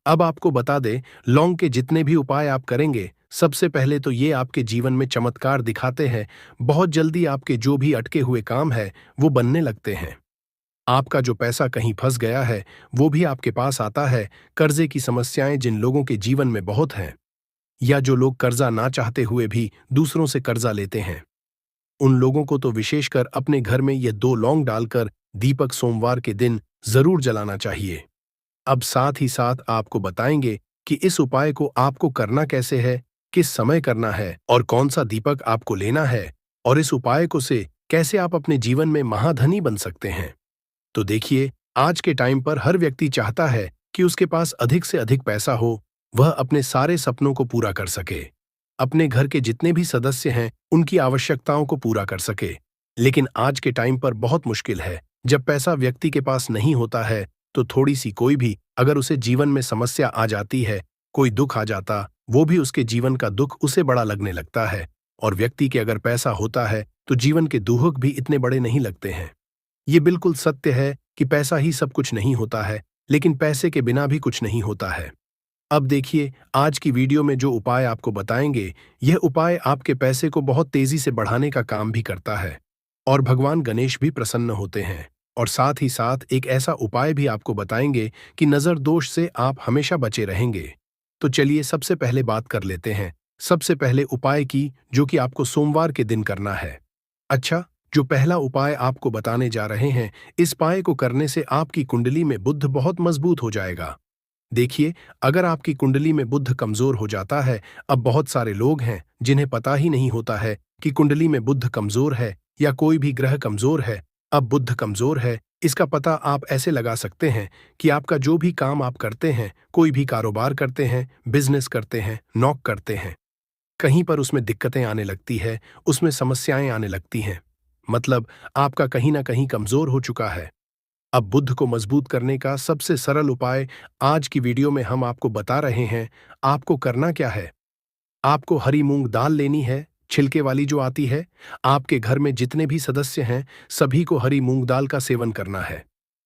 अब आपको बता दें, लौंग के जितने भी उपाय आप करेंगे, सबसे पहले तो ये आपके जीवन में चमत्कार दिखाते हैं। बहुत जल्दी आपके जो भी अटके हुए काम है वो बनने लगते हैं। आपका जो पैसा कहीं फंस गया है वो भी आपके पास आता है। कर्जे की समस्याएं जिन लोगों के जीवन में बहुत हैं, या जो लोग कर्जा ना चाहते हुए भी दूसरों से कर्जा लेते हैं, उन लोगों को तो विशेषकर अपने घर में ये 2 लौंग डालकर दीपक सोमवार के दिन जरूर जलाना चाहिए। अब साथ ही साथ आपको बताएंगे कि इस उपाय को आपको करना कैसे है, किस समय करना है और कौन सा दीपक आपको लेना है, और इस उपाय को से कैसे आप अपने जीवन में महाधनी बन सकते हैं। तो देखिए, आज के टाइम पर हर व्यक्ति चाहता है कि उसके पास अधिक से अधिक पैसा हो, वह अपने सारे सपनों को पूरा कर सके, अपने घर के जितने भी सदस्य हैं उनकी आवश्यकताओं को पूरा कर सके। लेकिन आज के टाइम पर बहुत मुश्किल है। जब पैसा व्यक्ति के पास नहीं होता है तो थोड़ी सी कोई भी अगर उसे जीवन में समस्या आ जाती है, कोई दुख आ जाता, वो भी उसके जीवन का दुख उसे बड़ा लगने लगता है। और व्यक्ति के अगर पैसा होता है तो जीवन के दुख भी इतने बड़े नहीं लगते हैं। ये बिल्कुल सत्य है कि पैसा ही सब कुछ नहीं होता है, लेकिन पैसे के बिना भी कुछ नहीं होता है। अब देखिए, आज की वीडियो में जो उपाय आपको बताएंगे, यह उपाय आपके पैसे को बहुत तेजी से बढ़ाने का काम भी करता है और भगवान गणेश भी प्रसन्न होते हैं। और साथ ही साथ एक ऐसा उपाय भी आपको बताएंगे कि नजर दोष से आप हमेशा बचे रहेंगे। तो चलिए सबसे पहले बात कर लेते हैं सबसे पहले उपाय की, जो कि आपको सोमवार के दिन करना है। अच्छा, जो पहला उपाय आपको बताने जा रहे हैं, इस उपाय को करने से आपकी कुंडली में बुध बहुत मजबूत हो जाएगा। देखिए, अगर आपकी कुंडली में बुध कमजोर हो जाता है, अब बहुत सारे लोग हैं जिन्हें पता ही नहीं होता है कि कुंडली में बुध कमजोर है या कोई भी ग्रह कमजोर है। अब बुध कमजोर है, इसका पता आप ऐसे लगा सकते हैं कि आपका जो भी काम आप करते हैं, कोई भी कारोबार करते हैं, बिजनेस करते हैं, नौक करते हैं, कहीं पर उसमें दिक्कतें आने लगती है, उसमें समस्याएं आने लगती हैं। मतलब आपका कहीं ना कहीं कमजोर हो चुका है। अब बुद्ध को मजबूत करने का सबसे सरल उपाय आज की वीडियो में हम आपको बता रहे हैं। आपको करना क्या है? आपको हरी मूंग दाल लेनी है, छिलके वाली जो आती है। आपके घर में जितने भी सदस्य हैं, सभी को हरी मूंग दाल का सेवन करना है।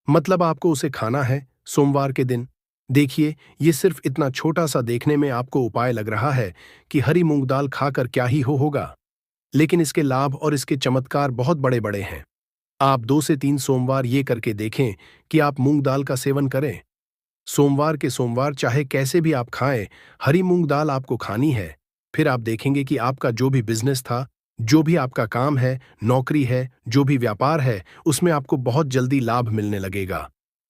मतलब आपको उसे खाना है सोमवार के दिन। देखिए, ये सिर्फ इतना छोटा सा देखने में आपको उपाय लग रहा है कि हरी मूंग दाल खाकर क्या ही होगा, लेकिन इसके लाभ और इसके चमत्कार बहुत बड़े बड़े हैं। आप 2 से 3 सोमवार ये करके देखें कि आप मूंग दाल का सेवन करें। सोमवार के सोमवार चाहे कैसे भी आप खाएं, हरी मूंग दाल आपको खानी है। फिर आप देखेंगे कि आपका जो भी बिजनेस था, जो भी आपका काम है, नौकरी है, जो भी व्यापार है, उसमें आपको बहुत जल्दी लाभ मिलने लगेगा।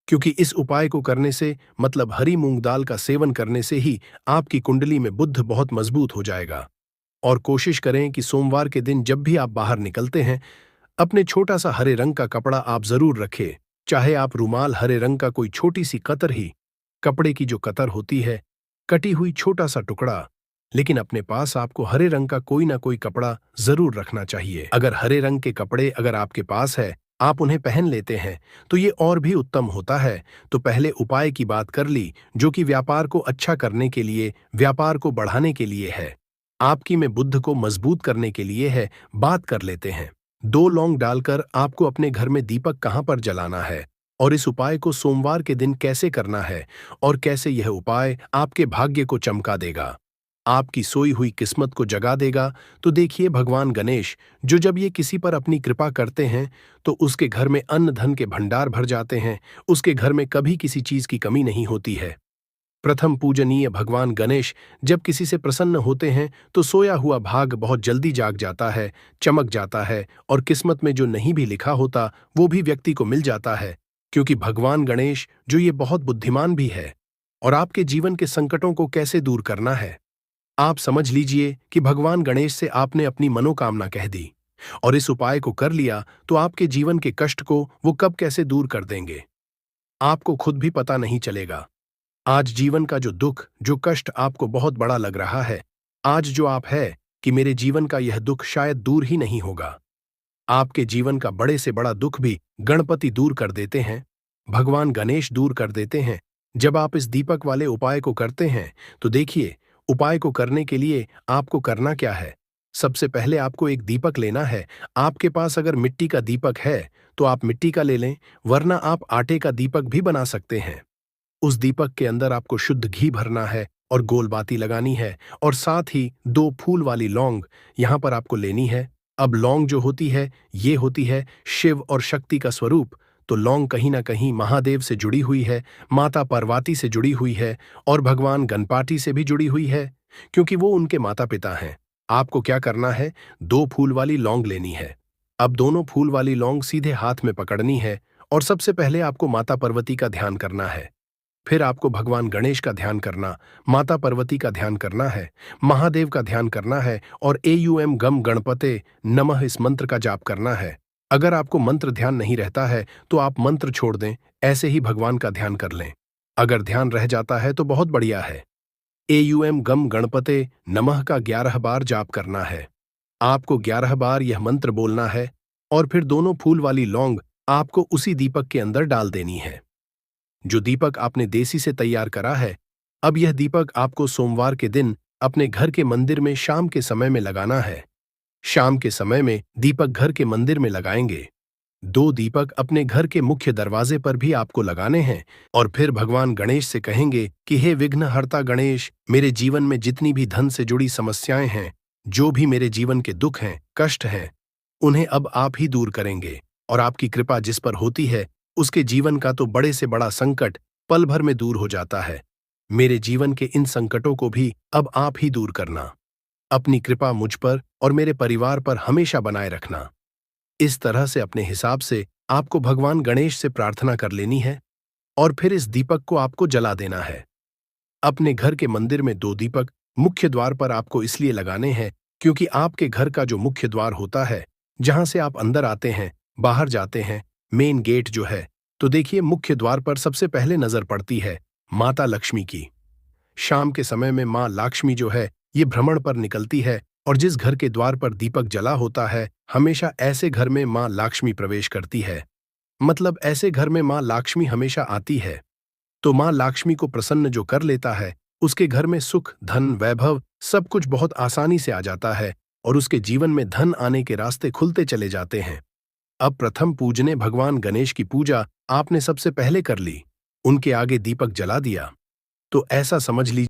क्योंकि इस उपाय को करने से, मतलब हरी मूंग दाल का सेवन करने से ही आपकी कुंडली में बुध बहुत मजबूत हो जाएगा। और कोशिश करें कि सोमवार के दिन जब भी आप बाहर निकलते हैं, अपने छोटा सा हरे रंग का कपड़ा आप जरूर रखें। चाहे आप रुमाल हरे रंग का कोई छोटी सी कतर ही, कपड़े की जो कतर होती है, कटी हुई छोटा सा टुकड़ा, लेकिन अपने पास आपको हरे रंग का कोई ना कोई कपड़ा जरूर रखना चाहिए। अगर हरे रंग के कपड़े अगर आपके पास है, आप उन्हें पहन लेते हैं तो ये और भी उत्तम होता है। तो पहले उपाय की बात कर ली, जो कि व्यापार को अच्छा करने के लिए, व्यापार को बढ़ाने के लिए है, आपकी में बुद्ध को मजबूत करने के लिए है। बात कर लेते हैं। 2 लौंग डालकर आपको अपने घर में दीपक कहां पर जलाना है और इस उपाय को सोमवार के दिन कैसे करना है और कैसे यह उपाय आपके भाग्य को चमका देगा, आपकी सोई हुई किस्मत को जगा देगा। तो देखिए, भगवान गणेश जो जब ये किसी पर अपनी कृपा करते हैं तो उसके घर में अन्न धन के भंडार भर जाते हैं, उसके घर में कभी किसी चीज की कमी नहीं होती है। प्रथम पूजनीय भगवान गणेश जब किसी से प्रसन्न होते हैं तो सोया हुआ भाग बहुत जल्दी जाग जाता है, चमक जाता है और किस्मत में जो नहीं भी लिखा होता वो भी व्यक्ति को मिल जाता है। क्योंकि भगवान गणेश जो ये बहुत बुद्धिमान भी है। और आपके जीवन के संकटों को कैसे दूर करना है, आप समझ लीजिए कि भगवान गणेश से आपने अपनी मनोकामना कह दी और इस उपाय को कर लिया तो आपके जीवन के कष्ट को वो कब कैसे दूर कर देंगे, आपको खुद भी पता नहीं चलेगा। आज जीवन का जो दुख, जो कष्ट आपको बहुत बड़ा लग रहा है, आज जो आप है कि मेरे जीवन का यह दुख शायद दूर ही नहीं होगा, आपके जीवन का बड़े से बड़ा दुख भी गणपति दूर कर देते हैं, भगवान गणेश दूर कर देते हैं। जब आप इस दीपक वाले उपाय को करते हैं तो देखिए, उपाय को करने के लिए आपको करना क्या है। सबसे पहले आपको एक दीपक लेना है। आपके पास अगर मिट्टी का दीपक है तो आप मिट्टी का ले लें, वरना आप आटे का दीपक भी बना सकते हैं। उस दीपक के अंदर आपको शुद्ध घी भरना है और गोल बाती लगानी है और साथ ही 2 फूल वाली लौंग यहां पर आपको लेनी है। अब लौंग जो होती है, ये होती है शिव और शक्ति का स्वरूप। तो लौंग कहीं ना कहीं महादेव से जुड़ी हुई है, माता पार्वती से जुड़ी हुई है और भगवान गणपति से भी जुड़ी हुई है, क्योंकि वो उनके माता पिता हैं। आपको क्या करना है, 2 फूल वाली लौंग लेनी है। अब दोनों फूल वाली लौंग सीधे हाथ में पकड़नी है और सबसे पहले आपको माता पार्वती का ध्यान करना है। फिर आपको भगवान गणेश का ध्यान करना, माता पार्वती का ध्यान करना है, महादेव का ध्यान करना है और एयूएम गम गणपते नमः इस मंत्र का जाप करना है। अगर आपको मंत्र ध्यान नहीं रहता है तो आप मंत्र छोड़ दें, ऐसे ही भगवान का ध्यान कर लें। अगर ध्यान रह जाता है तो बहुत बढ़िया है। एयूएम गम गणपते नमः का 11 बार जाप करना है। आपको 11 बार यह मंत्र बोलना है और फिर दोनों फूल वाली लौंग आपको उसी दीपक के अंदर डाल देनी है। जो दीपक आपने देसी से तैयार करा है, अब यह दीपक आपको सोमवार के दिन अपने घर के मंदिर में शाम के समय में लगाना है। शाम के समय में दीपक घर के मंदिर में लगाएंगे। 2 दीपक अपने घर के मुख्य दरवाजे पर भी आपको लगाने हैं और फिर भगवान गणेश से कहेंगे कि हे विघ्नहर्ता गणेश, मेरे जीवन में जितनी भी धन से जुड़ी समस्याएं हैं, जो भी मेरे जीवन के दुख हैं, कष्ट हैं, उन्हें अब आप ही दूर करेंगे और आपकी कृपा जिस पर होती है, उसके जीवन का तो बड़े से बड़ा संकट पल भर में दूर हो जाता है। मेरे जीवन के इन संकटों को भी अब आप ही दूर करना। अपनी कृपा मुझ पर और मेरे परिवार पर हमेशा बनाए रखना। इस तरह से अपने हिसाब से आपको भगवान गणेश से प्रार्थना कर लेनी है और फिर इस दीपक को आपको जला देना है। अपने घर के मंदिर में 2 दीपक मुख्य द्वार पर आपको इसलिए लगाने हैं क्योंकि आपके घर का जो मुख्य द्वार होता है, जहां से आप अंदर आते हैं, बाहर जाते हैं, मेन गेट जो है, तो देखिए मुख्य द्वार पर सबसे पहले नजर पड़ती है माता लक्ष्मी की। शाम के समय में मां लक्ष्मी जो है, ये भ्रमण पर निकलती है और जिस घर के द्वार पर दीपक जला होता है, हमेशा ऐसे घर में मां लक्ष्मी प्रवेश करती है। मतलब ऐसे घर में मां लक्ष्मी हमेशा आती है। तो मां लक्ष्मी को प्रसन्न जो कर लेता है, उसके घर में सुख, धन, वैभव सब कुछ बहुत आसानी से आ जाता है और उसके जीवन में धन आने के रास्ते खुलते चले जाते हैं। अब प्रथम पूजने भगवान गणेश की पूजा आपने सबसे पहले कर ली, उनके आगे दीपक जला दिया। तो ऐसा समझ लीजिए